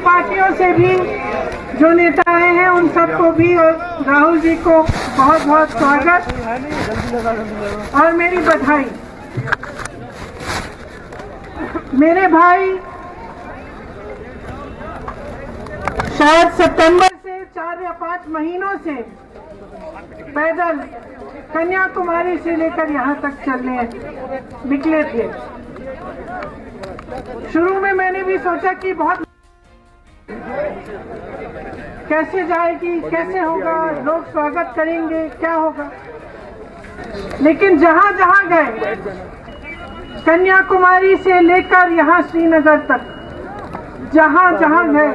पार्टियों से भी जो नेता आए हैं उन सबको भी और राहुल जी को बहुत बहुत स्वागत और मेरी बधाई। मेरे भाई शायद सितंबर से 4 या 5 महीनों से पैदल कन्याकुमारी से लेकर यहाँ तक चलने निकले थे। शुरू में मैंने भी सोचा कि बहुत कैसे जाएगी, कैसे होगा, लोग स्वागत करेंगे, क्या होगा, लेकिन जहां जहां गए, कन्याकुमारी से लेकर यहाँ श्रीनगर तक जहां जहां गए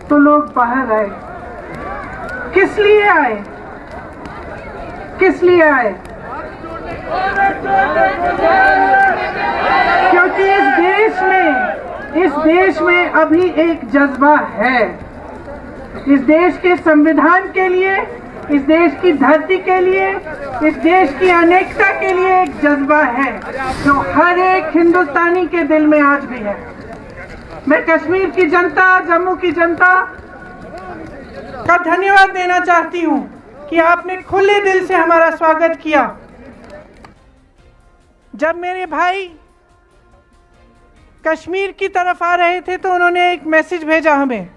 तो लोग बाहर आए। किस लिए आए? किस लिए आए? क्योंकि इस देश में अभी एक जज्बा है। इस देश के संविधान के लिए, इस देश की धरती के लिए, इस देश की अनेकता के लिए एक जज्बा है जो हर एक हिंदुस्तानी के दिल में आज भी है। मैं कश्मीर की जनता, जम्मू की जनता का धन्यवाद देना चाहती हूं कि आपने खुले दिल से हमारा स्वागत किया। जब मेरे भाई कश्मीर की तरफ आ रहे थे तो उन्होंने एक मैसेज भेजा हमें,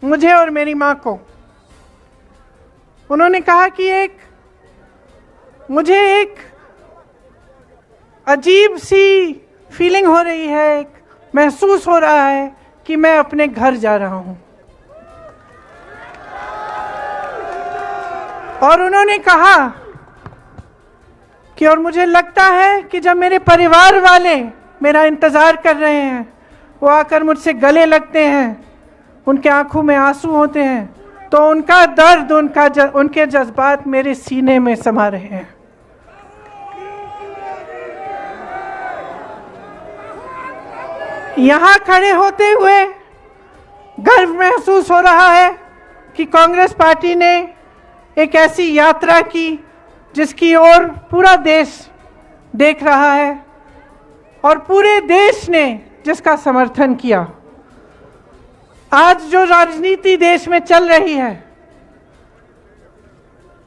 मुझे और मेरी माँ को। उन्होंने कहा कि मुझे एक अजीब सी फीलिंग हो रही है, एक महसूस हो रहा है कि मैं अपने घर जा रहा हूं। और उन्होंने कहा कि और मुझे लगता है कि जब मेरे परिवार वाले मेरा इंतजार कर रहे हैं, वो आकर मुझसे गले लगते हैं, उनके आंखों में आंसू होते हैं, तो उनका दर्द, उनके जज्बात मेरे सीने में समा रहे हैं। यहाँ खड़े होते हुए गर्व महसूस हो रहा है कि कांग्रेस पार्टी ने एक ऐसी यात्रा की जिसकी ओर पूरा देश देख रहा है और पूरे देश ने जिसका समर्थन किया। आज जो राजनीति देश में चल रही है,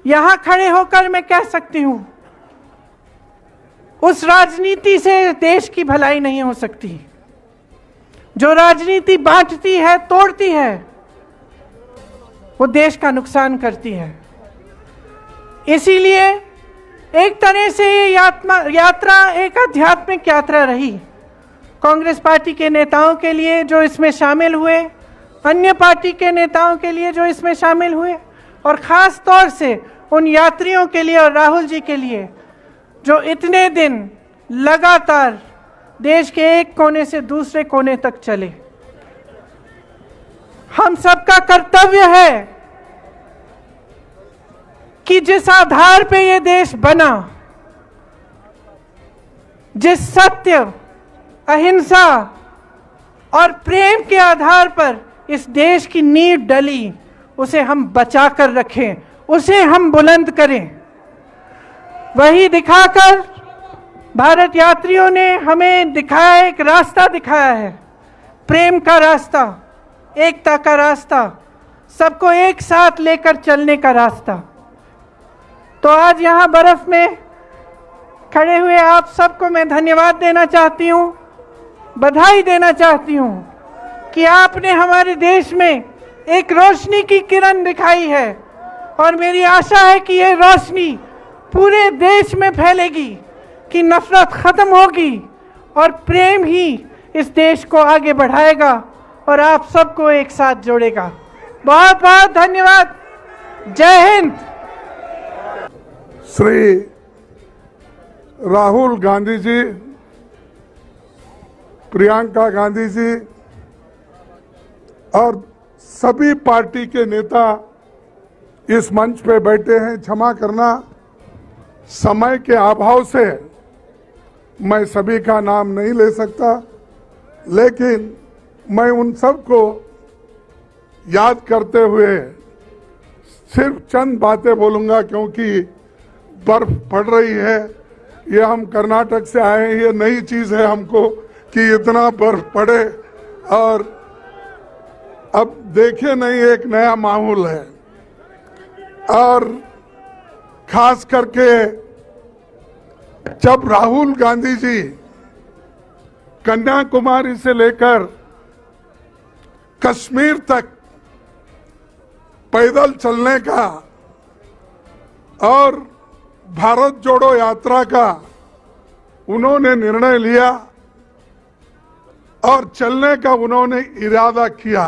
यहां खड़े होकर मैं कह सकती हूं, उस राजनीति से देश की भलाई नहीं हो सकती। जो राजनीति बांटती है, तोड़ती है, वो देश का नुकसान करती है। इसीलिए एक तरह से ये यात्रा एक आध्यात्मिक यात्रा रही कांग्रेस पार्टी के नेताओं के लिए जो इसमें शामिल हुए, अन्य पार्टी के नेताओं के लिए जो इसमें शामिल हुए, और ख़ास तौर से उन यात्रियों के लिए और राहुल जी के लिए जो इतने दिन लगातार देश के एक कोने से दूसरे कोने तक चले। हम सबका कर्तव्य है कि जिस आधार पे ये देश बना, जिस सत्य, अहिंसा और प्रेम के आधार पर इस देश की नींव डली, उसे हम बचा कर रखें, उसे हम बुलंद करें। वही दिखाकर भारत यात्रियों ने हमें दिखाया, एक रास्ता दिखाया है, प्रेम का रास्ता, एकता का रास्ता, सबको एक साथ लेकर चलने का रास्ता। तो आज यहाँ बर्फ में खड़े हुए आप सबको मैं धन्यवाद देना चाहती हूँ, बधाई देना चाहती हूँ कि आपने हमारे देश में एक रोशनी की किरण दिखाई है, और मेरी आशा है कि ये रोशनी पूरे देश में फैलेगी, कि नफरत खत्म होगी और प्रेम ही इस देश को आगे बढ़ाएगा और आप सबको एक साथ जोड़ेगा। बहुत बहुत धन्यवाद। जय हिंद। श्री राहुल गांधी जी, प्रियंका गांधी जी और सभी पार्टी के नेता इस मंच पे बैठे हैं। क्षमा करना, समय के अभाव से मैं सभी का नाम नहीं ले सकता, लेकिन मैं उन सबको याद करते हुए सिर्फ चंद बातें बोलूंगा, क्योंकि बर्फ पड़ रही है। ये हम कर्नाटक से आए हैं, ये नई चीज़ है हमको कि इतना बर्फ पड़े, और अब देखे नहीं एक नया माहौल है, और खास करके जब राहुल गांधी जी कन्याकुमारी से लेकर कश्मीर तक पैदल चलने का और भारत जोड़ो यात्रा का उन्होंने निर्णय लिया और चलने का उन्होंने इरादा किया,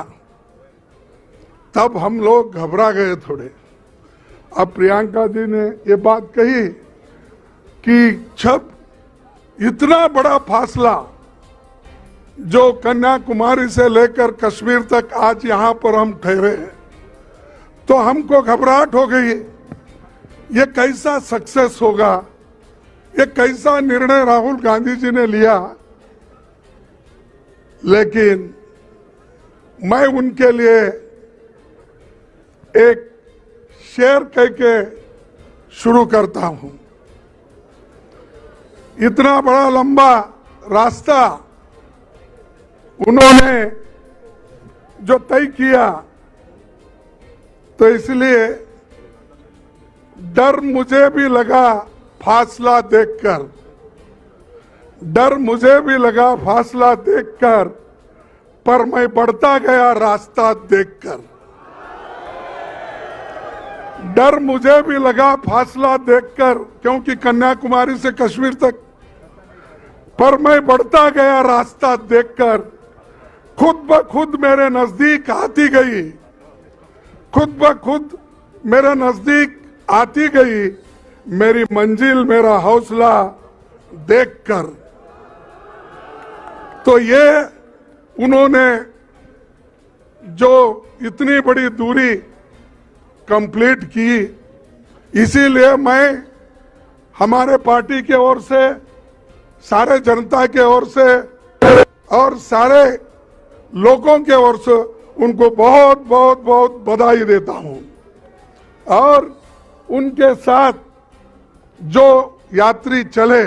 तब हम लोग घबरा गए थोड़े। अब प्रियंका जी ने ये बात कही कि जब इतना बड़ा फासला जो कन्याकुमारी से लेकर कश्मीर तक आज यहां पर हम ठहरे हैं, तो हमको घबराहट हो गई, ये कैसा सक्सेस होगा, ये कैसा निर्णय राहुल गांधी जी ने लिया। लेकिन मैं उनके लिए एक शेर कह के शुरू करता हूं। इतना बड़ा लंबा रास्ता उन्होंने जो तय किया, तो इसलिए डर मुझे भी लगा फासला देखकर, डर मुझे भी लगा फासला देखकर, पर मैं बढ़ता गया रास्ता देखकर। डर मुझे भी लगा फासला देखकर, क्योंकि कन्याकुमारी से कश्मीर तक, पर मैं बढ़ता गया रास्ता देखकर। खुद ब खुद मेरे नजदीक आती गई, खुद ब खुद मेरे नजदीक आती गई मेरी मंजिल, मेरा हौसला देखकर। तो ये उन्होंने जो इतनी बड़ी दूरी कंप्लीट की, इसीलिए मैं हमारे पार्टी के ओर से, सारे जनता के ओर से और सारे लोगों के ओर से उनको बहुत बहुत बहुत बधाई देता हूं। और उनके साथ जो यात्री चले,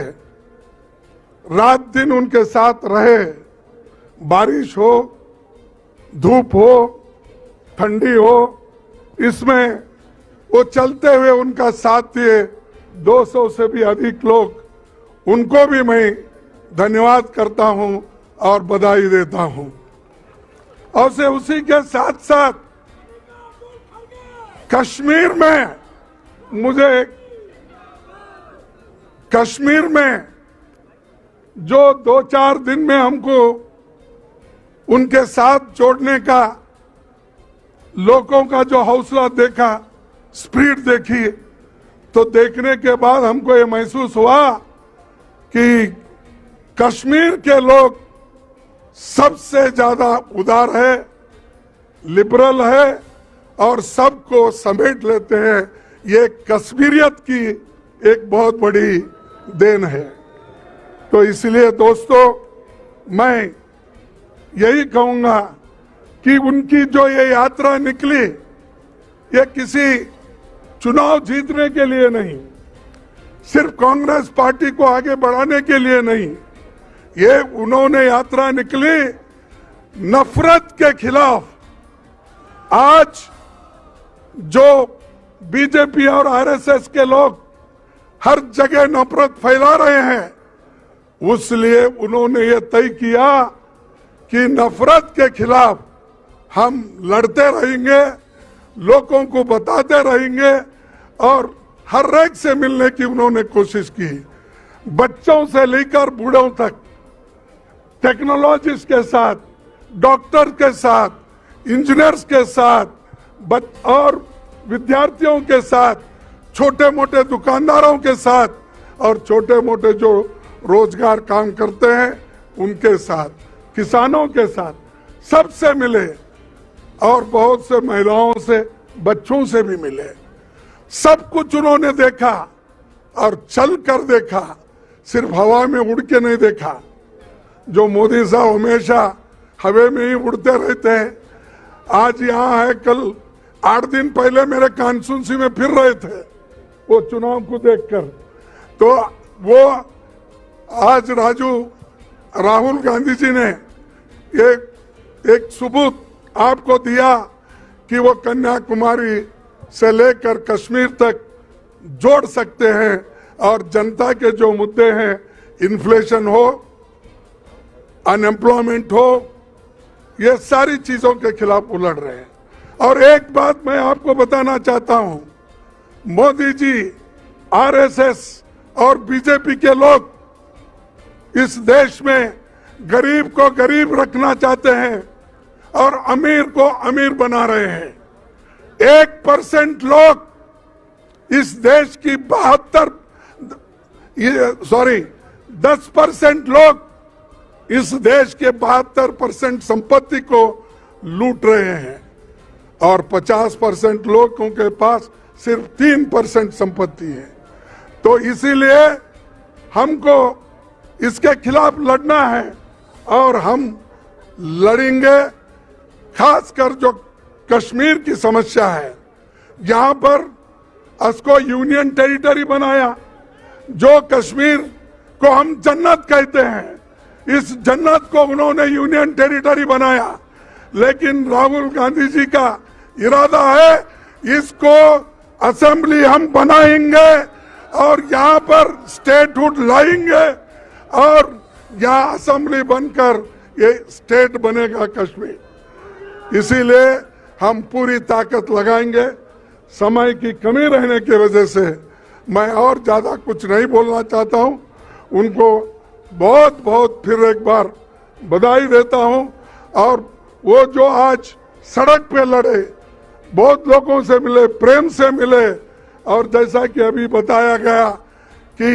रात दिन उनके साथ रहे, बारिश हो, धूप हो, ठंडी हो, इसमें वो चलते हुए उनका साथ दिए 200 से भी अधिक लोग, उनको भी मैं धन्यवाद करता हूं और बधाई देता हूं। और से उसी के साथ साथ कश्मीर में, मुझे कश्मीर में जो 2-4 दिन में हमको उनके साथ जोड़ने का, लोगों का जो हौसला देखा, स्पीड देखी, तो देखने के बाद हमको ये महसूस हुआ कि कश्मीर के लोग सबसे ज्यादा उदार है, लिबरल है और सबको समेट लेते हैं। ये कश्मीरियत की एक बहुत बड़ी देन है। तो इसलिए दोस्तों, मैं यही कहूंगा कि उनकी जो ये यात्रा निकली, ये किसी चुनाव जीतने के लिए नहीं, सिर्फ कांग्रेस पार्टी को आगे बढ़ाने के लिए नहीं, ये उन्होंने यात्रा निकली नफरत के खिलाफ। आज जो बीजेपी और आरएसएस के लोग हर जगह नफरत फैला रहे हैं, उसलिए उन्होंने ये तय किया कि नफरत के खिलाफ हम लड़ते रहेंगे, लोगों को बताते रहेंगे और हर एक से मिलने की उन्होंने कोशिश की। बच्चों से लेकर बूढ़ों तक, टेक्नोलॉजिस्ट के साथ, डॉक्टर के साथ, इंजीनियर्स के साथ और विद्यार्थियों के साथ, छोटे मोटे दुकानदारों के साथ और छोटे मोटे जो रोजगार काम करते हैं उनके साथ, किसानों के साथ, सबसे मिले और बहुत से महिलाओं से, बच्चों से भी मिले। सब कुछ उन्होंने देखा और चल कर देखा, सिर्फ हवा में उड़ के नहीं देखा। जो मोदी साहब हमेशा हवा में ही उड़ते रहते हैं, आज यहाँ है, कल 8 दिन पहले मेरे कॉन्स्टिट्यूंसी में फिर रहे थे वो चुनाव को देखकर। तो वो आज राहुल गांधी जी ने एक सबूत आपको दिया कि वो कन्याकुमारी से लेकर कश्मीर तक जोड़ सकते हैं और जनता के जो मुद्दे हैं, इन्फ्लेशन हो, अनएम्प्लॉयमेंट हो, ये सारी चीजों के खिलाफ वो लड़ रहे हैं। और एक बात मैं आपको बताना चाहता हूं, मोदी जी, आरएसएस और बीजेपी के लोग इस देश में गरीब को गरीब रखना चाहते हैं और अमीर को अमीर बना रहे हैं। 1% लोग इस देश की 10% लोग इस देश के 72% संपत्ति को लूट रहे हैं और 50% लोगों के पास सिर्फ 3% संपत्ति है। तो इसीलिए हमको इसके खिलाफ लड़ना है और हम लड़ेंगे। खासकर जो कश्मीर की समस्या है, यहां पर उसको यूनियन टेरिटरी बनाया, जो कश्मीर को हम जन्नत कहते हैं, इस जन्नत को उन्होंने यूनियन टेरिटरी बनाया। लेकिन राहुल गांधी जी का इरादा है इसको असेंबली हम बनाएंगे और यहाँ पर स्टेटहुड लाएंगे और यहाँ असेंबली बनकर ये स्टेट बनेगा कश्मीर। इसीलिए हम पूरी ताकत लगाएंगे। समय की कमी रहने की वजह से मैं और ज्यादा कुछ नहीं बोलना चाहता हूं। उनको बहुत बहुत फिर एक बार बधाई देता हूं। और वो जो आज सड़क पे लड़े, बहुत लोगों से मिले, प्रेम से मिले, और जैसा कि अभी बताया गया कि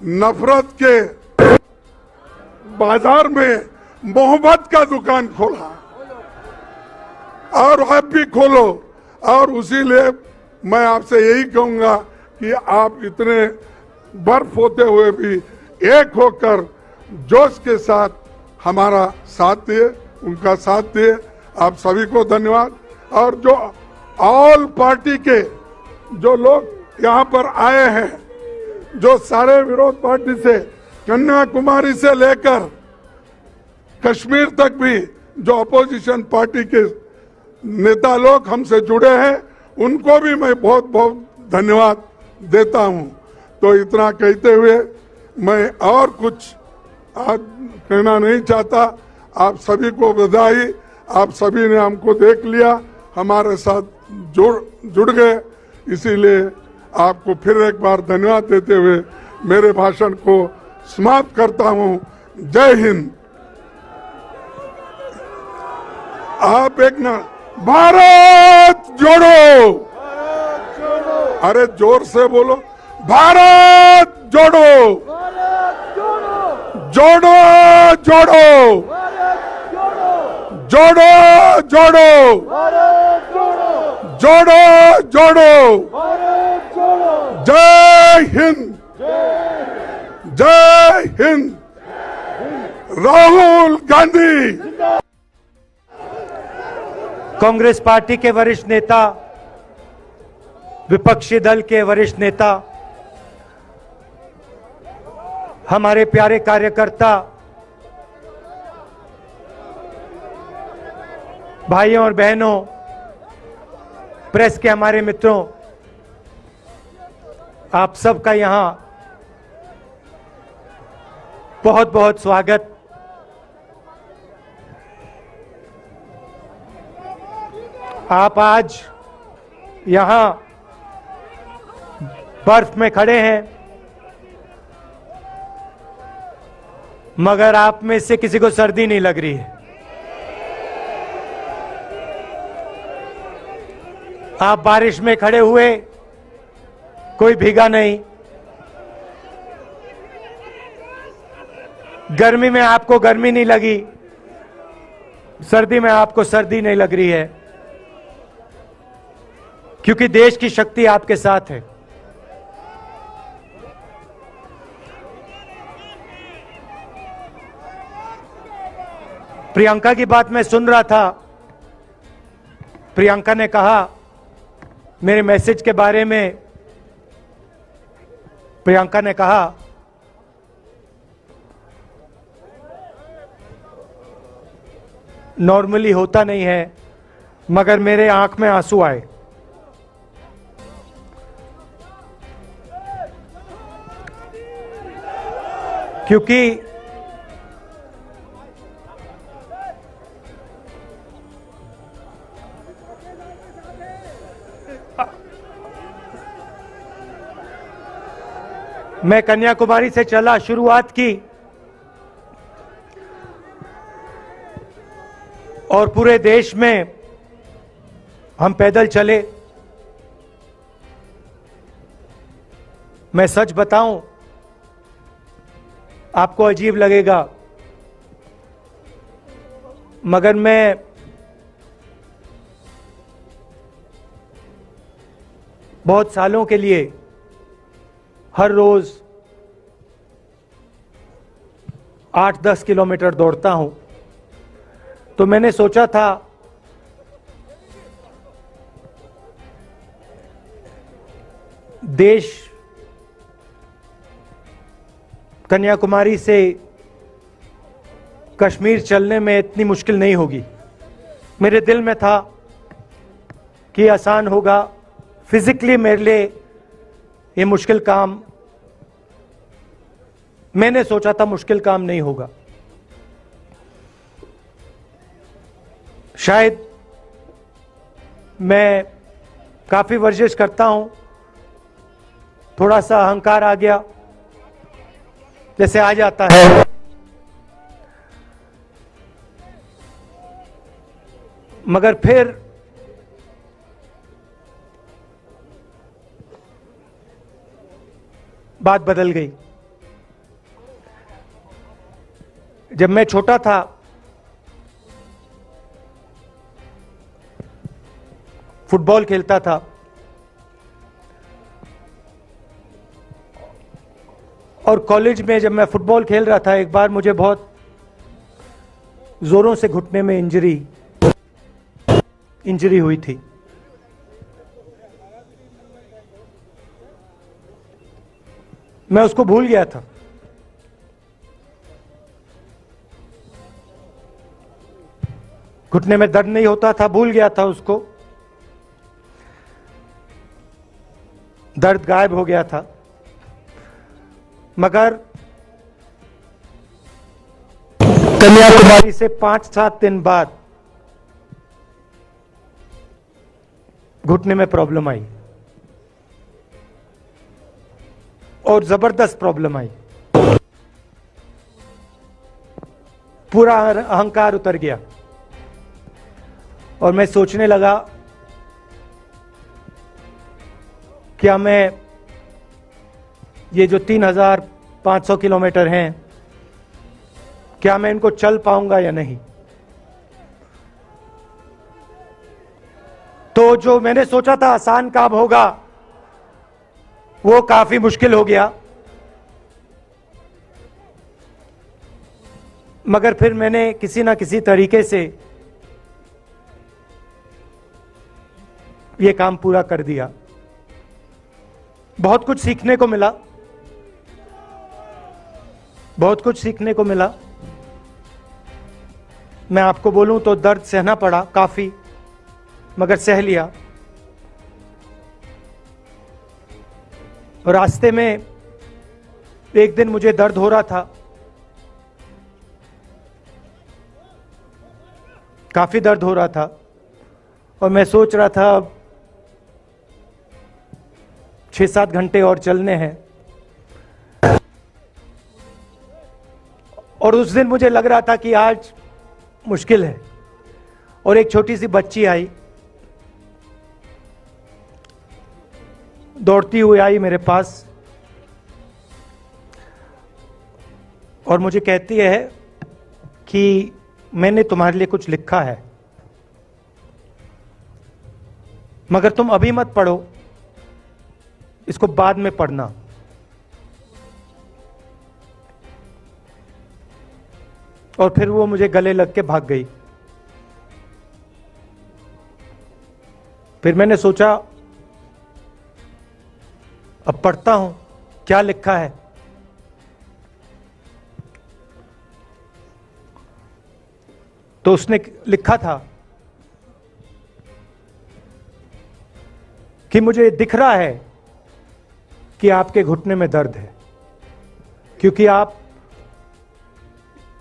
नफरत के बाजार में मोहब्बत का दुकान खोला, और आप भी खोलो। और उसीलिए मैं आपसे यही कहूंगा कि आप इतने बर्फ होते हुए भी एक होकर जोश के साथ हमारा साथ दिए, उनका साथ दिए। आप सभी को धन्यवाद। और जो ऑल पार्टी के जो लोग यहाँ पर आए हैं, जो सारे विरोध पार्टी से, कन्याकुमारी से लेकर कश्मीर तक भी जो अपोजिशन पार्टी के नेता लोग हमसे जुड़े हैं, उनको भी मैं बहुत बहुत धन्यवाद देता हूं। तो इतना कहते हुए मैं और कुछ आज कहना नहीं चाहता। आप सभी को बधाई। आप सभी ने हमको देख लिया, हमारे साथ जुड़ गए। इसीलिए आपको फिर एक बार धन्यवाद देते हुए मेरे भाषण को समाप्त करता हूं। जय हिंद। आप एक ना, भारत जोड़ो, अरे जोर से बोलो, भारत जोड़ो, जोड़ो जोड़ो, जोड़ो जोड़ो, जोड़ो जोड़ो, जय हिंद, जय हिंद। राहुल गांधी। कांग्रेस पार्टी के वरिष्ठ नेता, विपक्षी दल के वरिष्ठ नेता, हमारे प्यारे कार्यकर्ता, भाइयों और बहनों, प्रेस के हमारे मित्रों, आप सबका यहां बहुत बहुत स्वागत। आप आज यहां बर्फ में खड़े हैं, मगर आप में से किसी को सर्दी नहीं लग रही है। आप बारिश में खड़े हुए, कोई भीगा नहीं। गर्मी में आपको गर्मी नहीं लगी, सर्दी में आपको सर्दी नहीं लग रही है, क्योंकि देश की शक्ति आपके साथ है। प्रियंका की बात मैं सुन रहा था। प्रियंका ने कहा मेरे मैसेज के बारे में, प्रियंका ने कहा नॉर्मली होता नहीं है, मगर मेरे आंख में आंसू आए। क्योंकि मैं कन्याकुमारी से चला, शुरुआत की और पूरे देश में हम पैदल चले। मैं सच बताऊं, आपको अजीब लगेगा, मगर मैं बहुत सालों के लिए हर रोज 8-10 किलोमीटर दौड़ता हूं। तो मैंने सोचा था देश कन्याकुमारी से कश्मीर चलने में इतनी मुश्किल नहीं होगी। मेरे दिल में था कि आसान होगा, फिजिकली मेरे लिए ये मुश्किल काम, मैंने सोचा था मुश्किल काम नहीं होगा। शायद मैं काफी वर्जिश करता हूं, थोड़ा सा अहंकार आ गया, जैसे आ जाता है। मगर फिर बात बदल गई। जब मैं छोटा था, फुटबॉल खेलता था, और कॉलेज में जब मैं फुटबॉल खेल रहा था, एक बार मुझे बहुत जोरों से घुटने में इंजरी हुई थी। मैं उसको भूल गया था। घुटने में दर्द नहीं होता था, भूल गया था उसको, दर्द गायब हो गया था। मगर कन्याकुमारी से 5-7 दिन बाद घुटने में प्रॉब्लम आई, और जबरदस्त प्रॉब्लम आई। पूरा अहंकार उतर गया और मैं सोचने लगा, क्या मैं ये जो 3500 किलोमीटर हैं, क्या मैं इनको चल पाऊंगा या नहीं। तो जो मैंने सोचा था आसान काम होगा, वो काफी मुश्किल हो गया। मगर फिर मैंने किसी ना किसी तरीके से ये काम पूरा कर दिया। बहुत कुछ सीखने को मिला, बहुत कुछ सीखने को मिला। मैं आपको बोलूं तो दर्द सहना पड़ा काफी, मगर सह लिया। और रास्ते में एक दिन मुझे दर्द हो रहा था, काफी दर्द हो रहा था, और मैं सोच रहा था 6-7 घंटे और चलने हैं। और उस दिन मुझे लग रहा था कि आज मुश्किल है। और एक छोटी सी बच्ची आई, दौड़ती हुई आई मेरे पास, और मुझे कहती है कि मैंने तुम्हारे लिए कुछ लिखा है, मगर तुम अभी मत पढ़ो, इसको बाद में पढ़ना। और फिर वो मुझे गले लग के भाग गई। फिर मैंने सोचा, अब पढ़ता हूं क्या लिखा है। तो उसने लिखा था कि मुझे दिख रहा है कि आपके घुटने में दर्द है, क्योंकि आप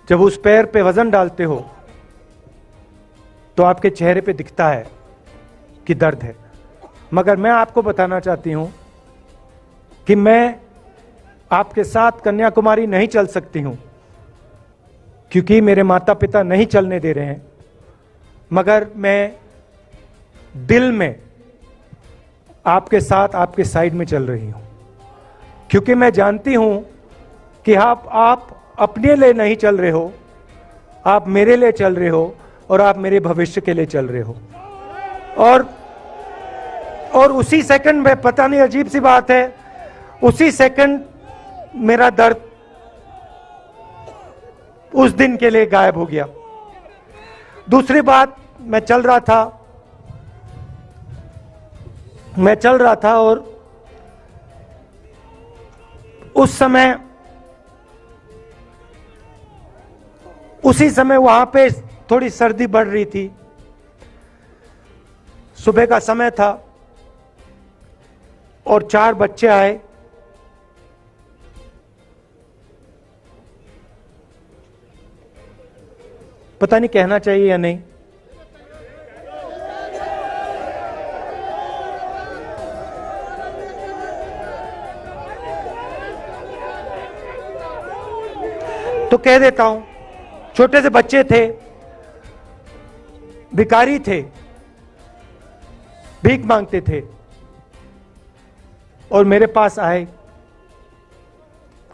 जब उस पैर पे वजन डालते हो तो आपके चेहरे पे दिखता है कि दर्द है। मगर मैं आपको बताना चाहती हूं कि मैं आपके साथ कन्याकुमारी नहीं चल सकती हूं, क्योंकि मेरे माता पिता नहीं चलने दे रहे हैं। मगर मैं दिल में आपके साथ, आपके साइड में चल रही हूं, क्योंकि मैं जानती हूं कि आप अपने लिए नहीं चल रहे हो, आप मेरे लिए चल रहे हो और आप मेरे भविष्य के लिए चल रहे हो। और उसी सेकंड में, पता नहीं अजीब सी बात है, उसी सेकंड मेरा दर्द उस दिन के लिए गायब हो गया। दूसरी बात, मैं चल रहा था और उसी समय वहां पे थोड़ी सर्दी बढ़ रही थी। सुबह का समय था और 4 बच्चे आए। पता नहीं कहना चाहिए या नहीं। तो कह देता हूं, छोटे से बच्चे थे, भिखारी थे, भीख मांगते थे और मेरे पास आए।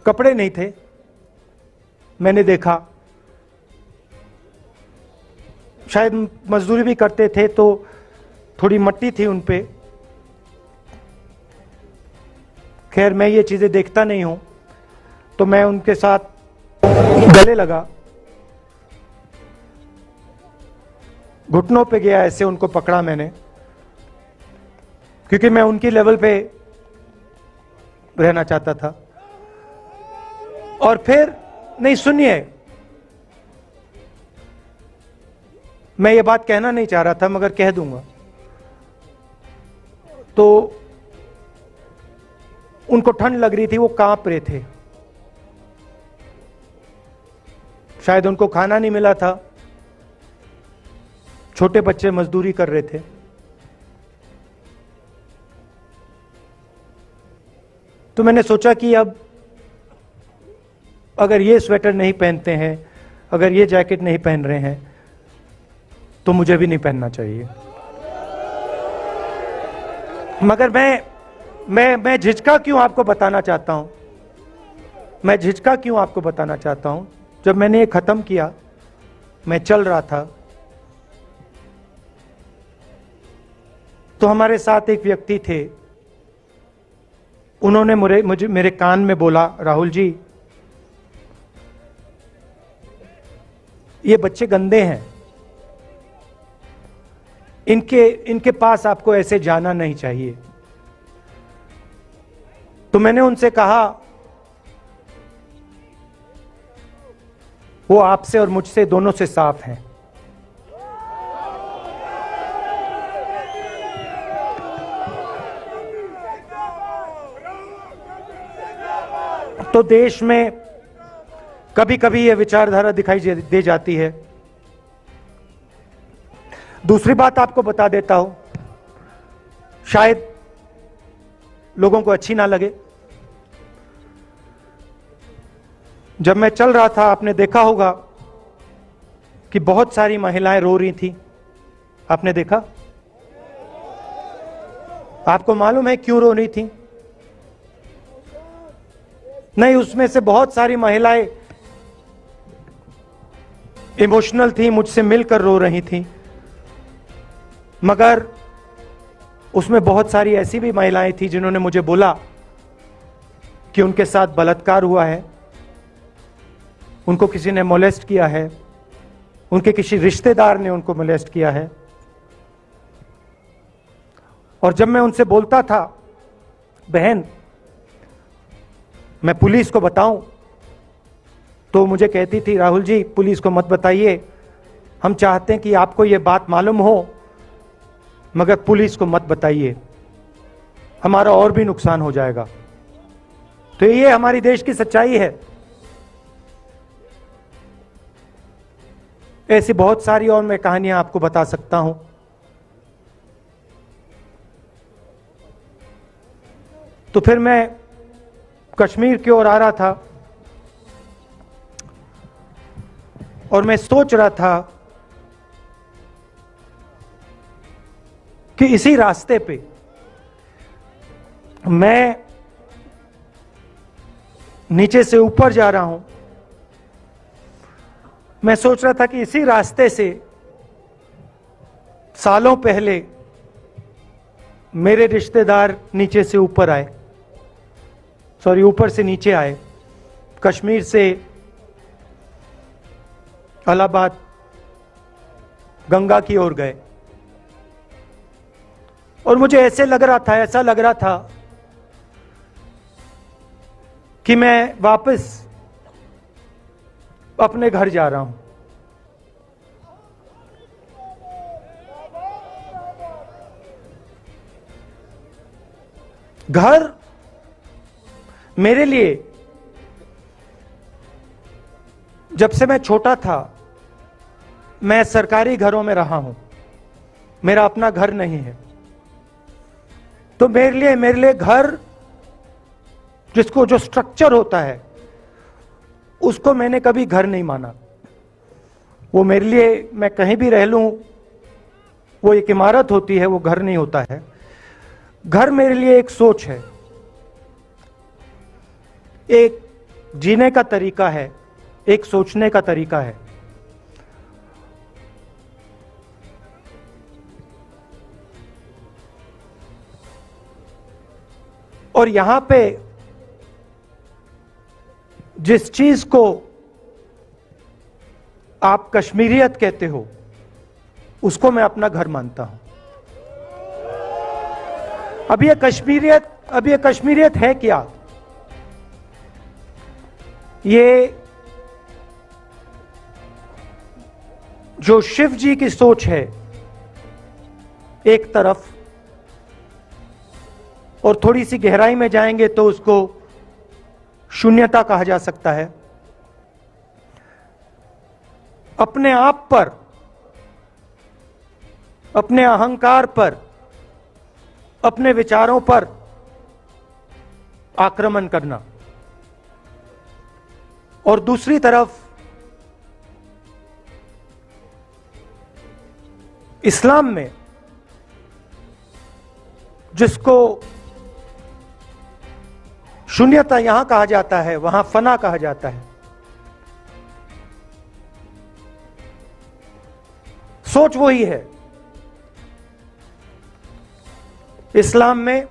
कपड़े नहीं थे। मैंने देखा, शायद मजदूरी भी करते थे तो थोड़ी मट्टी थी उन पे। खैर, मैं ये चीजें देखता नहीं हूं, तो मैं उनके साथ गले लगा, घुटनों पे गया, ऐसे उनको पकड़ा मैंने, क्योंकि मैं उनकी लेवल पे रहना चाहता था। और फिर, नहीं सुनिए, मैं ये बात कहना नहीं चाह रहा था मगर कह दूंगा। तो उनको ठंड लग रही थी, वो कांप रहे थे। शायद उनको खाना नहीं मिला था। छोटे बच्चे मजदूरी कर रहे थे। तो मैंने सोचा कि अब अगर ये स्वेटर नहीं पहनते हैं, अगर ये जैकेट नहीं पहन रहे हैं, तो मुझे भी नहीं पहनना चाहिए। मगर मैं झिझका क्यों आपको बताना चाहता हूं। मैं झिझका क्यों आपको बताना चाहता हूं। जब मैंने ये खत्म किया, मैं चल रहा था, तो हमारे साथ एक व्यक्ति थे। उन्होंने मेरे कान में बोला, राहुल जी, ये बच्चे गंदे हैं, इनके पास आपको ऐसे जाना नहीं चाहिए। तो मैंने उनसे कहा, वो आपसे और मुझसे दोनों से साफ हैं। तो देश में कभी कभी यह विचारधारा दिखाई दे जाती है। दूसरी बात आपको बता देता हूं, शायद लोगों को अच्छी ना लगे। जब मैं चल रहा था, आपने देखा होगा कि बहुत सारी महिलाएं रो रही थी। आपने देखा? आपको मालूम है क्यों रो रही थी? नहीं, उसमें से बहुत सारी महिलाएं इमोशनल थी, मुझसे मिलकर रो रही थी। मगर उसमें बहुत सारी ऐसी भी महिलाएं थी जिन्होंने मुझे बोला कि उनके साथ बलात्कार हुआ है, उनको किसी ने मोलेस्ट किया है, उनके किसी रिश्तेदार ने उनको मोलेस्ट किया है। और जब मैं उनसे बोलता था, बहन मैं पुलिस को बताऊं, तो मुझे कहती थी, राहुल जी पुलिस को मत बताइए, हम चाहते हैं कि आपको ये बात मालूम हो, मगर पुलिस को मत बताइए, हमारा और भी नुकसान हो जाएगा। तो ये हमारी देश की सच्चाई है। ऐसी बहुत सारी और मैं कहानियां आपको बता सकता हूं। तो फिर मैं कश्मीर की ओर आ रहा था और मैं सोच रहा था कि इसी रास्ते पे मैं नीचे से ऊपर जा रहा हूं। मैं सोच रहा था कि इसी रास्ते से सालों पहले मेरे रिश्तेदार नीचे से ऊपर आए, सॉरी ऊपर से नीचे आए, कश्मीर से इलाहाबाद गंगा की ओर गए। और मुझे ऐसा लग रहा था कि मैं वापस अपने घर जा रहा हूं। घर मेरे लिए, जब से मैं छोटा था, मैं सरकारी घरों में रहा हूं, मेरा अपना घर नहीं है। तो मेरे लिए घर, जिसको जो स्ट्रक्चर होता है, उसको मैंने कभी घर नहीं माना। वो मेरे लिए, मैं कहीं भी रह लूं, वो एक इमारत होती है, वो घर नहीं होता है। घर मेरे लिए एक सोच है, एक जीने का तरीका है, एक सोचने का तरीका है। और यहां पे जिस चीज को आप कश्मीरियत कहते हो, उसको मैं अपना घर मानता हूं। अब ये कश्मीरियत है क्या? ये जो शिव जी की सोच है एक तरफ, और थोड़ी सी गहराई में जाएंगे तो उसको शून्यता कहा जा सकता है। अपने आप पर, अपने अहंकार पर, अपने विचारों पर आक्रमण करना। और दूसरी तरफ इस्लाम में, जिसको शून्यता यहां कहा जाता है, वहां फना कहा जाता है। सोच वही है। इस्लाम में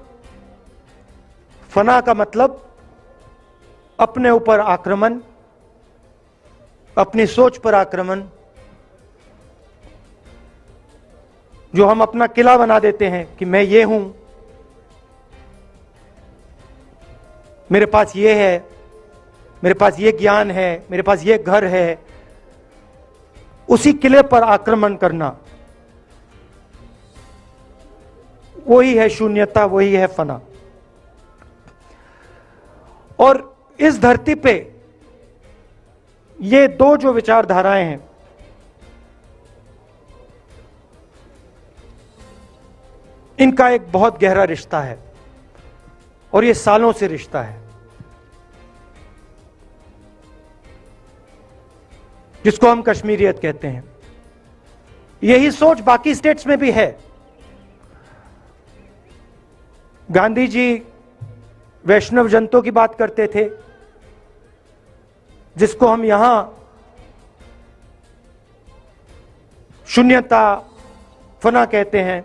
फना का मतलब अपने ऊपर आक्रमण, अपनी सोच पर आक्रमण, जो हम अपना किला बना देते हैं कि मैं ये हूं, मेरे पास ये है, मेरे पास ये ज्ञान है, मेरे पास ये घर है। उसी किले पर आक्रमण करना, वही है शून्यता, वही है फना। और इस धरती पे ये दो जो विचारधाराएं हैं, इनका एक बहुत गहरा रिश्ता है, और ये सालों से रिश्ता है, जिसको हम कश्मीरियत कहते हैं। यही सोच बाकी स्टेट्स में भी है। गांधी जी वैष्णव जनतों की बात करते थे, जिसको हम यहां शून्यता, फना कहते हैं,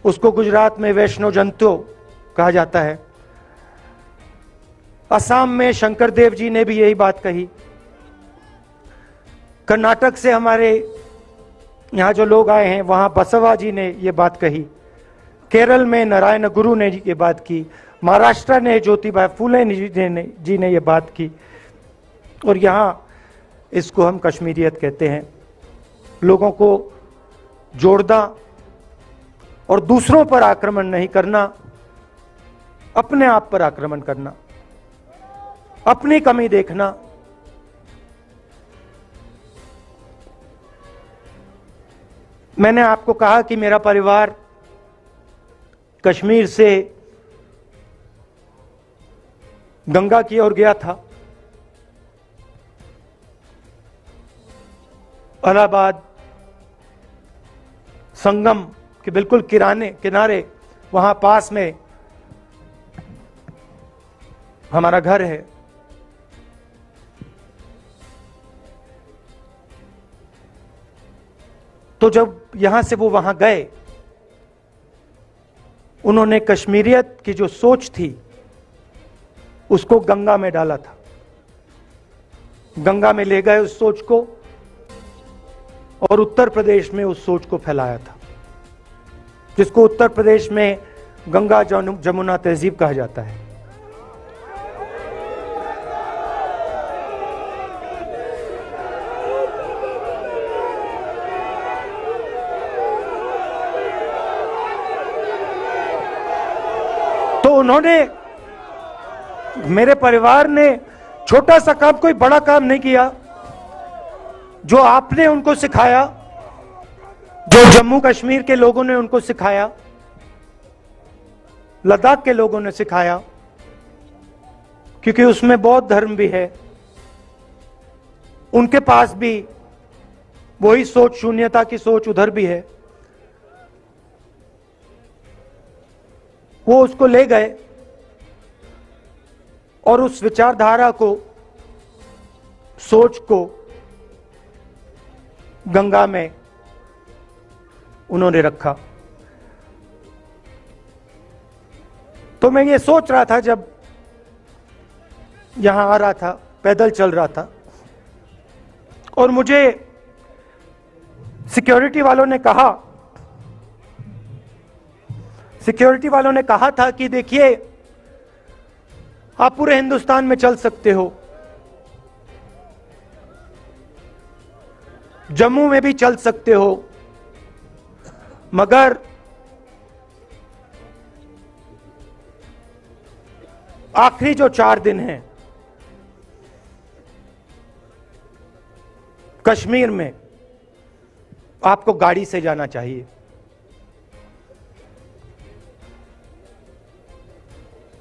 उसको गुजरात में वैष्णव जनतो कहा जाता है। असम में शंकर देव जी ने भी यही बात कही। कर्नाटक से हमारे यहाँ जो लोग आए हैं, वहाँ बसवा जी ने ये बात कही। केरल में नारायण गुरु ने ये बात की। महाराष्ट्र ने ज्योतिबा फुले जी ने ये बात की। और यहाँ इसको हम कश्मीरियत कहते हैं। लोगों को जोड़ना और दूसरों पर आक्रमण नहीं करना, अपने आप पर आक्रमण करना, अपनी कमी देखना। मैंने आपको कहा कि मेरा परिवार कश्मीर से गंगा की ओर गया था। इलाहाबाद संगम के बिल्कुल किनारे वहां पास में हमारा घर है। तो जब यहां से वो वहां गए, उन्होंने कश्मीरियत की जो सोच थी उसको गंगा में डाला था, गंगा में ले गए उस सोच को और उत्तर प्रदेश में उस सोच को फैलाया था, जिसको उत्तर प्रदेश में गंगा जमुना तहजीब कहा जाता है। तो उन्होंने, मेरे परिवार ने छोटा सा काम, कोई बड़ा काम नहीं किया। जो आपने उनको सिखाया, जो जम्मू कश्मीर के लोगों ने उनको सिखाया, लद्दाख के लोगों ने सिखाया, क्योंकि उसमें बौद्ध धर्म भी है, उनके पास भी वही सोच, शून्यता की सोच उधर भी है। वो उसको ले गए और उस विचारधारा को, सोच को गंगा में उन्होंने रखा। तो मैं ये सोच रहा था, जब यहां आ रहा था, पैदल चल रहा था, और मुझे सिक्योरिटी वालों ने कहा था कि देखिए, आप पूरे हिंदुस्तान में चल सकते हो, जम्मू में भी चल सकते हो, मगर आखिरी जो 4 दिन हैं कश्मीर में, आपको गाड़ी से जाना चाहिए।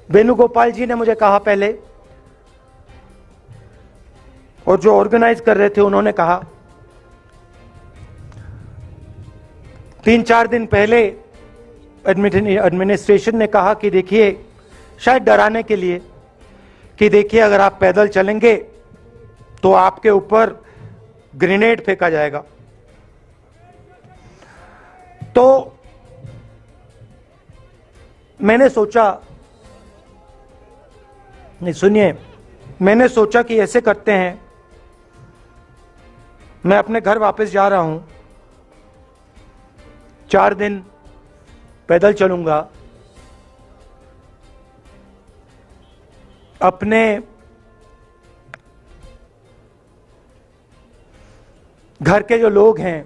वेणुगोपाल जी ने मुझे कहा पहले, और जो ऑर्गेनाइज कर रहे थे उन्होंने कहा, 3-4 दिन पहले एडमिनिस्ट्रेशन ने कहा कि देखिए, शायद डराने के लिए, कि देखिए अगर आप पैदल चलेंगे तो आपके ऊपर ग्रेनेड फेंका जाएगा। तो मैंने सोचा, नहीं सुनिए, मैंने सोचा कि ऐसे करते हैं, मैं अपने घर वापस जा रहा हूं, 4 दिन पैदल चलूंगा, अपने घर के जो लोग हैं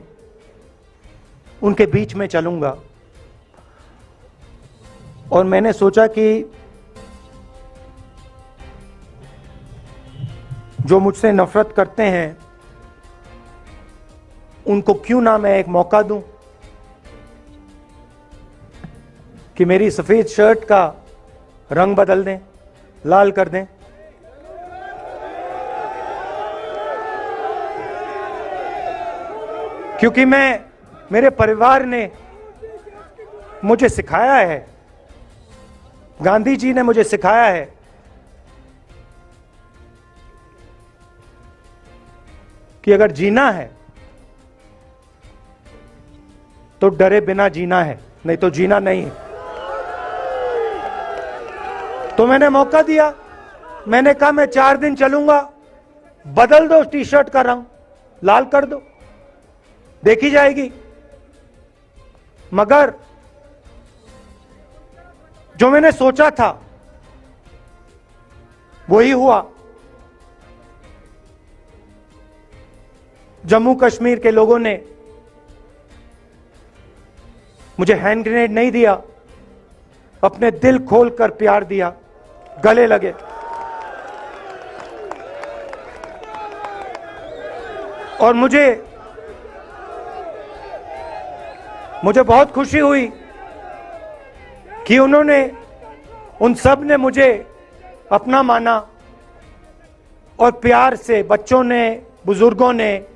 उनके बीच में चलूंगा। और मैंने सोचा कि जो मुझसे नफरत करते हैं उनको क्यों ना मैं एक मौका दूं कि मेरी सफेद शर्ट का रंग बदल दें, लाल कर दें। क्योंकि मेरे परिवार ने मुझे सिखाया है, गांधी जी ने मुझे सिखाया है कि अगर जीना है तो डरे बिना जीना है, नहीं तो जीना नहीं है। तो मैंने मौका दिया, मैंने कहा मैं 4 दिन चलूंगा, बदल दो टी शर्ट का रंग, लाल कर दो, देखी जाएगी। मगर जो मैंने सोचा था वही हुआ। जम्मू कश्मीर के लोगों ने मुझे हैंड ग्रेनेड नहीं दिया, अपने दिल खोलकर प्यार दिया, गले लगे। और मुझे बहुत खुशी हुई कि उन सब ने मुझे अपना माना और प्यार से, बच्चों ने, बुजुर्गों ने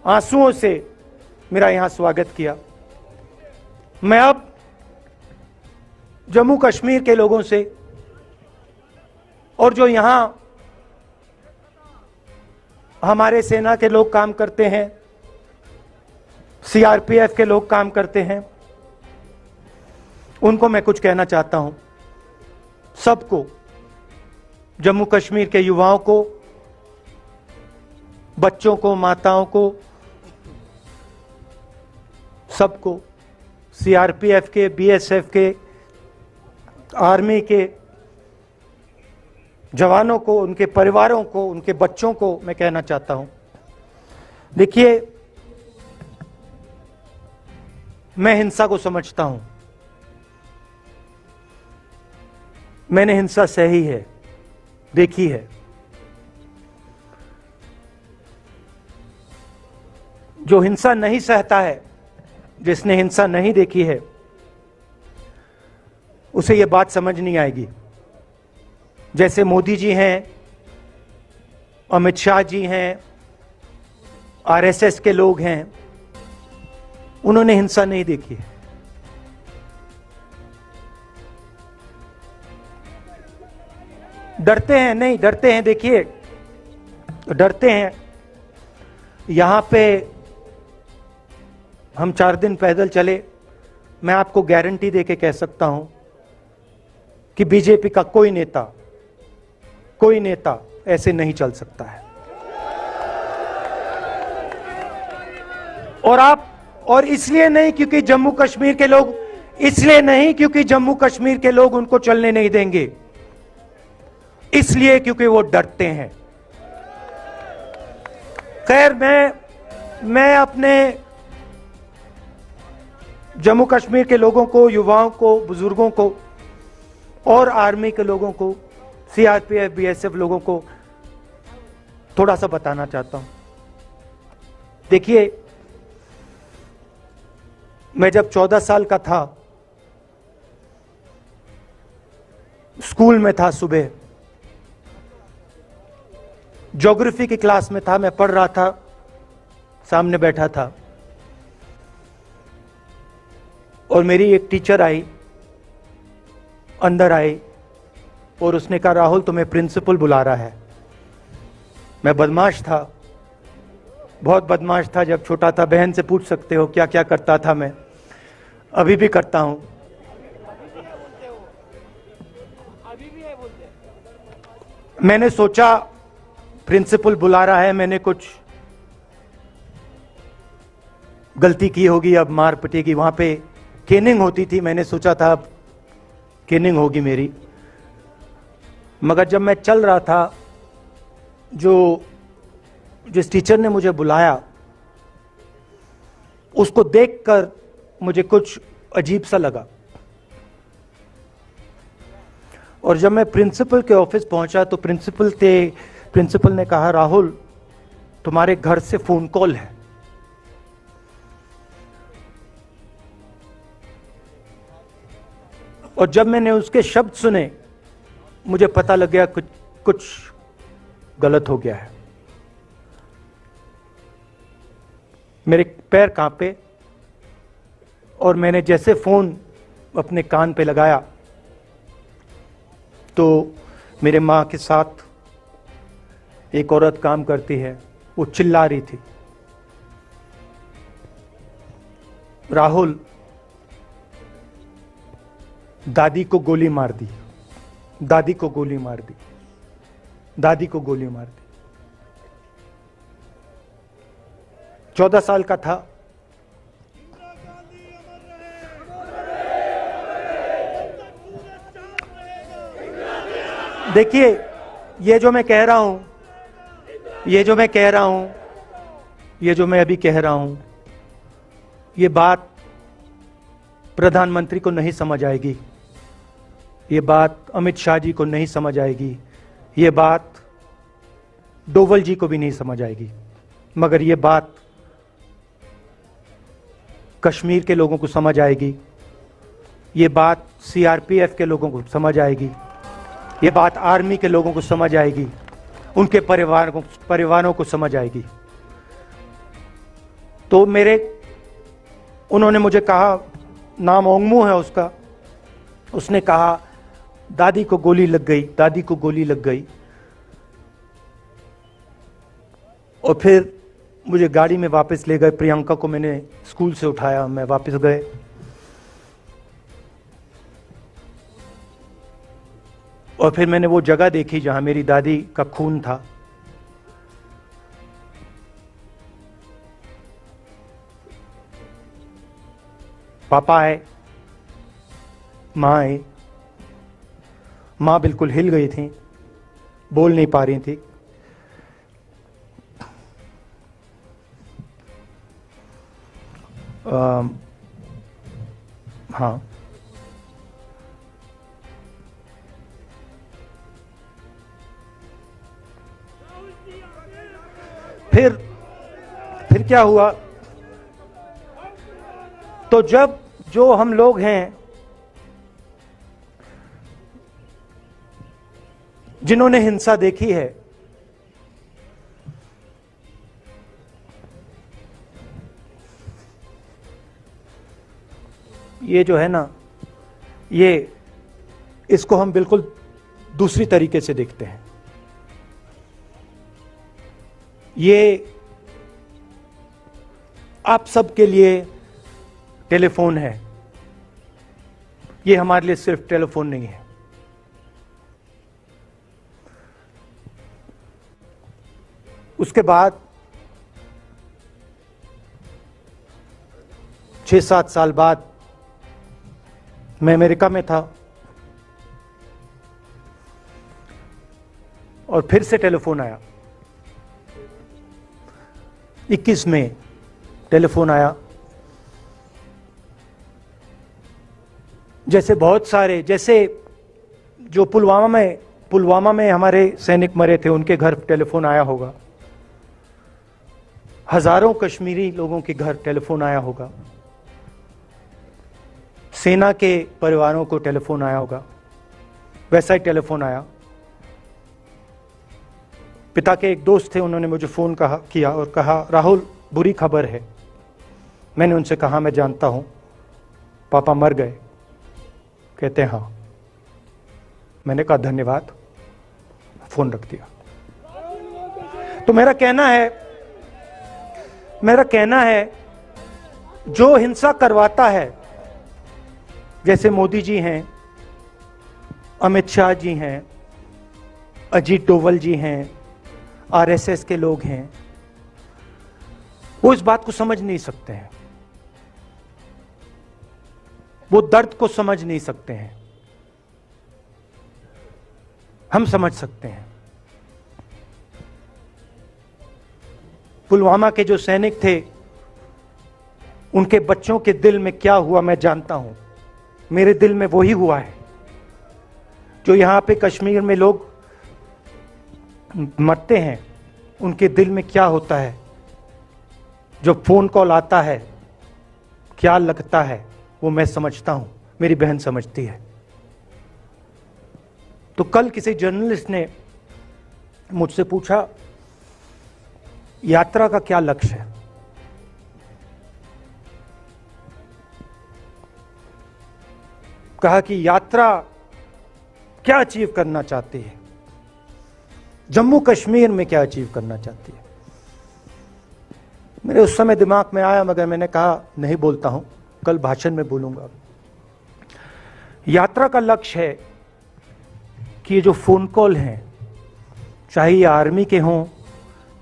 आंसुओं से मेरा यहां स्वागत किया। मैं अब जम्मू कश्मीर के लोगों से और जो यहां हमारे सेना के लोग काम करते हैं, सीआरपीएफ के लोग काम करते हैं, उनको मैं कुछ कहना चाहता हूं। सबको, जम्मू कश्मीर के युवाओं को, बच्चों को, माताओं को, सबको, सीआरपीएफ के, बीएसएफ के, आर्मी के जवानों को, उनके परिवारों को, उनके बच्चों को मैं कहना चाहता हूं, देखिए, मैं हिंसा को समझता हूं। मैंने हिंसा सही है, देखी है। जो हिंसा नहीं सहता है, जिसने हिंसा नहीं देखी है, उसे यह बात समझ नहीं आएगी। जैसे मोदी जी हैं, अमित शाह जी हैं, आरएसएस के लोग हैं, उन्होंने हिंसा नहीं देखी है। डरते हैं, नहीं डरते हैं, देखिए डरते हैं। यहां पे हम 4 दिन पैदल चले, मैं आपको गारंटी देके कह सकता हूं कि बीजेपी का कोई नेता ऐसे नहीं चल सकता है। और इसलिए नहीं क्योंकि जम्मू कश्मीर के लोग, इसलिए नहीं क्योंकि जम्मू कश्मीर के लोग उनको चलने नहीं देंगे, इसलिए क्योंकि वो डरते हैं। खैर, मैं अपने जम्मू कश्मीर के लोगों को, युवाओं को, बुजुर्गों को और आर्मी के लोगों को, सीआरपीएफ, बीएसएफ लोगों को थोड़ा सा बताना चाहता हूं। देखिए, मैं जब 14 साल का था, स्कूल में था, सुबह ज्योग्राफी की क्लास में था, मैं पढ़ रहा था, सामने बैठा था और मेरी एक टीचर आई, अंदर आई और उसने कहा, राहुल तुम्हें प्रिंसिपल बुला रहा है। मैं बदमाश था, बहुत बदमाश था जब छोटा था। बहन से पूछ सकते हो क्या क्या करता था मैं, अभी भी करता हूं। मैंने सोचा प्रिंसिपल बुला रहा है, मैंने कुछ गलती की होगी, अब मार पिटेगी। वहां पे केनिंग होती थी, मैंने सोचा था अब केनिंग होगी मेरी। मगर जब मैं चल रहा था, जिस टीचर ने मुझे बुलाया, उसको देखकर मुझे कुछ अजीब सा लगा। और जब मैं प्रिंसिपल के ऑफिस पहुंचा तो प्रिंसिपल ने कहा, राहुल तुम्हारे घर से फोन कॉल है। और जब मैंने उसके शब्द सुने, मुझे पता लग गया कुछ गलत हो गया है। मेरे पैर कांपे और मैंने जैसे फोन अपने कान पे लगाया तो मेरे मां के साथ एक औरत काम करती है, वो चिल्ला रही थी, राहुल दादी को गोली मार दी, दादी को गोली मार दी, दादी को गोली मार दी। 14 साल का था। देखिए, ये जो मैं कह रहा हूं, ये जो मैं अभी कह रहा हूं, ये बात प्रधानमंत्री को नहीं समझ आएगी, ये बात अमित शाह जी को नहीं समझ आएगी, ये बात डोवल जी को भी नहीं समझ आएगी, मगर ये बात कश्मीर के लोगों को समझ आएगी, ये बात सीआरपीएफ के लोगों को समझ आएगी, ये बात आर्मी के लोगों को समझ आएगी, उनके परिवारों को समझ आएगी। तो उन्होंने मुझे कहा, नाम ओंगमू है उसका, उसने कहा दादी को गोली लग गई, दादी को गोली लग गई। और फिर मुझे गाड़ी में वापस ले गए, प्रियंका को मैंने स्कूल से उठाया, मैं वापस गए। और फिर मैंने वो जगह देखी जहां मेरी दादी का खून था। पापा आए, माँ आई। माँ बिल्कुल हिल गई थी, बोल नहीं पा रही थी। हाँ, फिर क्या हुआ? तो जब जो हम लोग हैं जिन्होंने हिंसा देखी है, ये जो है ना, ये इसको हम बिल्कुल दूसरी तरीके से देखते हैं। ये आप सबके लिए टेलीफोन है, ये हमारे लिए सिर्फ टेलीफोन नहीं है। उसके बाद 6-7 साल बाद मैं अमेरिका में था और फिर से टेलीफोन आया। 21 में टेलीफोन आया। जैसे बहुत सारे, जैसे जो पुलवामा में हमारे सैनिक मरे थे, उनके घर टेलीफोन आया होगा। हजारों कश्मीरी लोगों के घर टेलीफोन आया होगा। सेना के परिवारों को टेलीफोन आया होगा। वैसा ही टेलीफोन आया। पिता के एक दोस्त थे, उन्होंने मुझे फोन किया और कहा, राहुल बुरी खबर है। मैंने उनसे कहा, मैं जानता हूं, पापा मर गए। कहते हैं हाँ। मैंने कहा धन्यवाद, फोन रख दिया। तो मेरा कहना है जो हिंसा करवाता है, जैसे मोदी जी हैं, अमित शाह जी हैं, अजीत डोवल जी हैं, आरएसएस के लोग हैं, वो इस बात को समझ नहीं सकते हैं, वो दर्द को समझ नहीं सकते हैं। हम समझ सकते हैं। पुलवामा के जो सैनिक थे, उनके बच्चों के दिल में क्या हुआ मैं जानता हूं। मेरे दिल में वही हुआ है जो यहां पे कश्मीर में लोग मरते हैं, उनके दिल में क्या होता है। जो फोन कॉल आता है, क्या लगता है, वो मैं समझता हूं, मेरी बहन समझती है। तो कल किसी जर्नलिस्ट ने मुझसे पूछा, यात्रा का क्या लक्ष्य है? कहा कि यात्रा क्या अचीव करना चाहती है, जम्मू कश्मीर में क्या अचीव करना चाहती है। मेरे उस समय दिमाग में आया, मगर मैंने कहा नहीं बोलता हूं, कल भाषण में बोलूंगा। यात्रा का लक्ष्य है कि ये जो फोन कॉल हैं, चाहे ये आर्मी के हों,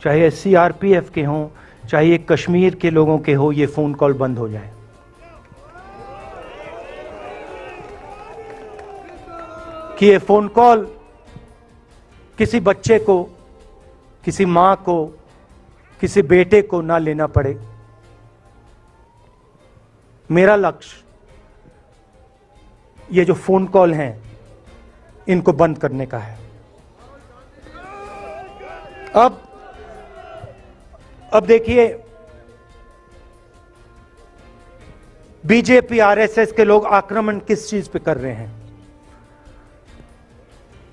चाहे सीआरपीएफ के हों, चाहे ये कश्मीर के लोगों के हो, ये फोन कॉल बंद हो जाए। कि ये फोन कॉल किसी बच्चे को, किसी मां को, किसी बेटे को ना लेना पड़े। मेरा लक्ष्य ये जो फोन कॉल हैं इनको बंद करने का है। अब देखिए, बीजेपी आरएसएस के लोग आक्रमण किस चीज पे कर रहे हैं।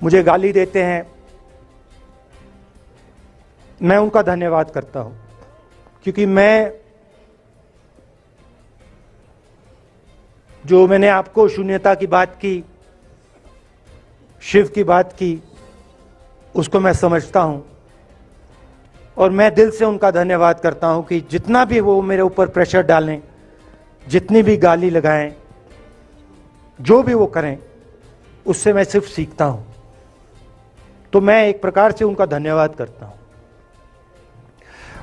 मुझे गाली देते हैं, मैं उनका धन्यवाद करता हूं, क्योंकि मैंने आपको शून्यता की बात की, शिव की बात की, उसको मैं समझता हूं और मैं दिल से उनका धन्यवाद करता हूं कि जितना भी वो मेरे ऊपर प्रेशर डालें, जितनी भी गाली लगाएं, जो भी वो करें, उससे मैं सिर्फ सीखता हूं। तो मैं एक प्रकार से उनका धन्यवाद करता हूं।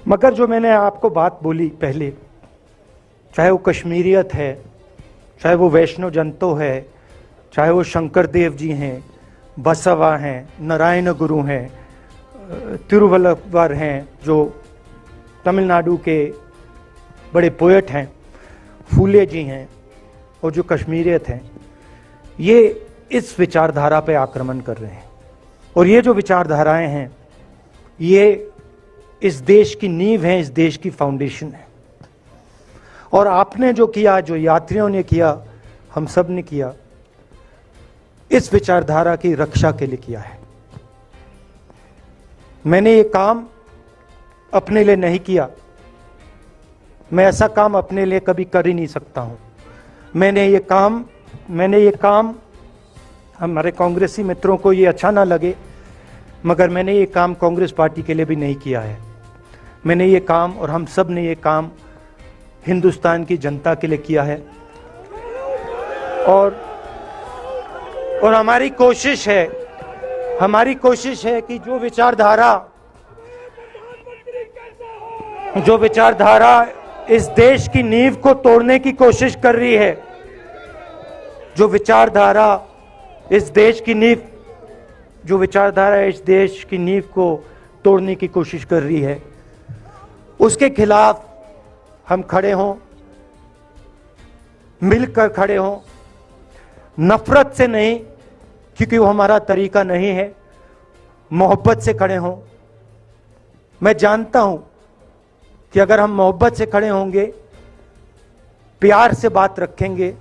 मगर जो मैंने आपको बात बोली पहले, चाहे वो कश्मीरियत है, चाहे वो वैष्णव जंतो है, चाहे वो शंकर देव जी हैं, बसवा हैं, नारायण गुरु हैं, तिरुवल्लुवर हैं जो तमिलनाडु के बड़े पोएट हैं, फूले जी हैं, और जो कश्मीरियत हैं, ये इस विचारधारा पे आक्रमण कर रहे हैं। और ये जो विचारधाराएं हैं, ये इस देश की नींव है, इस देश की फाउंडेशन है। और आपने जो किया, जो यात्रियों ने किया, हम सब ने किया, इस विचारधारा की रक्षा के लिए किया है। मैंने ये काम अपने लिए नहीं किया, मैं ऐसा काम अपने लिए कभी कर ही नहीं सकता हूं। मैंने ये काम हमारे कांग्रेसी मित्रों को ये अच्छा ना लगे, मगर मैंने ये काम कांग्रेस पार्टी के लिए भी नहीं किया है। मैंने ये काम, और हम सब ने ये काम हिंदुस्तान की जनता के लिए किया है। और हमारी कोशिश है कि जो विचारधारा इस देश की नींव को तोड़ने की कोशिश कर रही है, जो विचारधारा इस देश की नींव को तोड़ने की कोशिश कर रही है, उसके खिलाफ हम खड़े हों, मिलकर खड़े हों, नफरत से नहीं, क्योंकि वो हमारा तरीका नहीं है, मोहब्बत से खड़े हों। मैं जानता हूं कि अगर हम मोहब्बत से खड़े होंगे, प्यार से बात रखेंगे,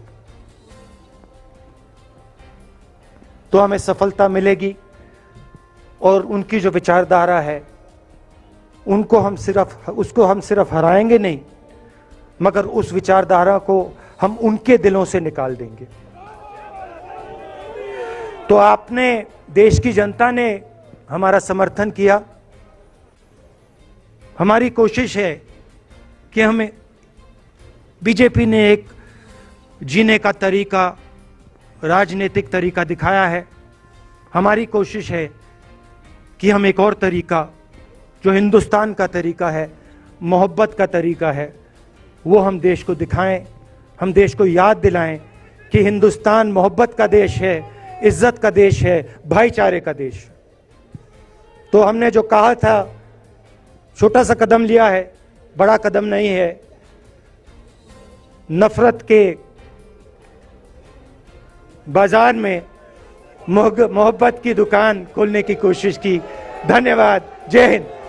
तो हमें सफलता मिलेगी। और उनकी जो विचारधारा है, उसको हम सिर्फ हराएंगे नहीं, मगर उस विचारधारा को हम उनके दिलों से निकाल देंगे। तो आपने, देश की जनता ने हमारा समर्थन किया। हमारी कोशिश है कि हमें, बीजेपी ने एक जीने का तरीका, राजनीतिक तरीका दिखाया है। हमारी कोशिश है कि हम एक और तरीका, जो हिंदुस्तान का तरीका है, मोहब्बत का तरीका है, वो हम देश को दिखाएं, हम देश को याद दिलाएं कि हिंदुस्तान मोहब्बत का देश है, इज्जत का देश है, भाईचारे का देश। तो हमने जो कहा था, छोटा सा कदम लिया है, बड़ा कदम नहीं है। नफरत के बाजार में मोहब्बत की दुकान खोलने की कोशिश की। धन्यवाद। जय हिंद।